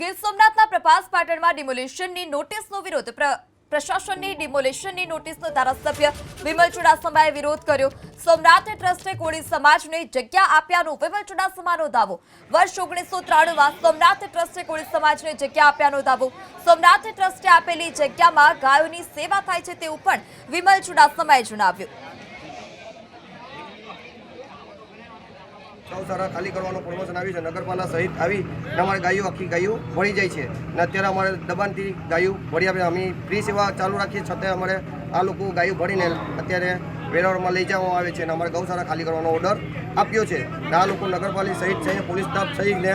ગીર સોમનાથના પ્રભાસ પાટણમાં ડિમોલિશનની નોટિસનો વિરોધ પ્રશાસનની ડિમોલિશનની નોટિસનો ધારાસભ્ય વિમલ ચુડાસમાએ વિરોધ કર્યો। સોમનાથ ટ્રસ્ટે કોળી સમાજને જગ્યા આપ્યાનો વિમલ ચુડાસમાનો દાવો। વર્ષ 1993માં સોમનાથ ટ્રસ્ટે કોળી સમાજને જગ્યા આપ્યાનો દાવો। સોમનાથ ટ્રસ્ટે આપેલી જગ્યામાં ગાયોની સેવા થાય છે તેવું પણ વિમલ ચુડાસમાએ જણાવ્યું। ગૌશાળા ખાલી કરવાનો પ્રમોશન આવી છે, નગરપાલિકા સહિત આવી અમારે ગાયો આખી ગાયો ભળી જાય છે અને અત્યારે અમારે દબાણથી ગાયો ભળી આપે। અમે ફ્રી સેવા ચાલુ રાખીએ છતાં અમારે આ લોકો ગાયો ભરીને અત્યારે વેરાવળમાં લઈ જવામાં આવે છે અને અમારે ગૌશાળા ખાલી કરવાનો ઓર્ડર આપ્યો છે। આ લોકો નગરપાલિકા સહિત છે, પોલીસ સ્ટાફ સહિતને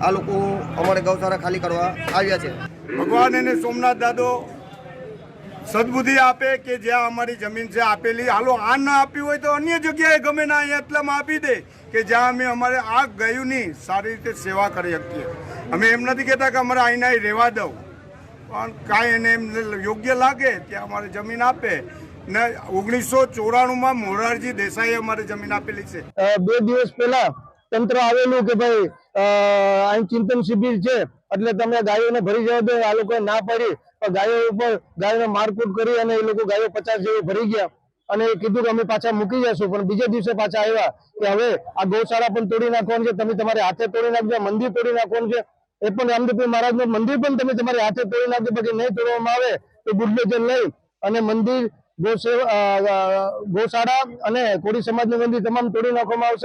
આ લોકો અમારે ગૌશાળા ખાલી કરવા આવ્યા છે। ભગવાન એને સોમનાથ દાદો સદબુદ્ધિ આપે કે જ્યાં અમારી જમીન છે આપેલી, હાલો આ ના આપી હોય તો અન્ય જગ્યાએ ગમે ના અહીંયા એટલામાં આપી દે કે જ્યાં અમે અમારે આ ગાયોની સારી રીતે સેવા કરી શકીએ। અમે એમ નથી કહેતા કે અમારે અહીંના રહેવા દઉં, પણ કાંઈ એને એમ યોગ્ય લાગે ત્યાં અમારે જમીન આપે ને 1994માં મોરારજી દેસાઈએ અમારે જમીન આપેલી છે। 2 દિવસ પહેલા તંત્ર આવેલું કે ભાઈ અહીં ચિંતન શિબિર છે એટલે તમે ગાયોને ભરી જવા દો, આ લોકોએ ના પાડી। ગાયો ઉપર ગાયોને મારકૂટ કરી અને એ લોકો ગાયો 50 જેવી ભરી ગયા અને કીધું કે અમે પાછા મૂકી જશું, પણ બીજા દિવસે પાછા આવ્યા કે હવે આ ગૌશાળા પણ તોડી નાખવાનું છે, તમે તમારે હાથે તોડી નાખજો, મંદિર તોડી નાખવાનું છે, એ પણ રામદેવપીર મહારાજનું મંદિર પણ તમે તમારે હાથે તોડી નાખજો, પછી નહીં તોડવામાં આવે તો બુલડોઝર લઈ અને મંદિર ગૌશાળા અને કોળી સમાજનું મંદિર તમામ તોડી નાખવામાં આવશે।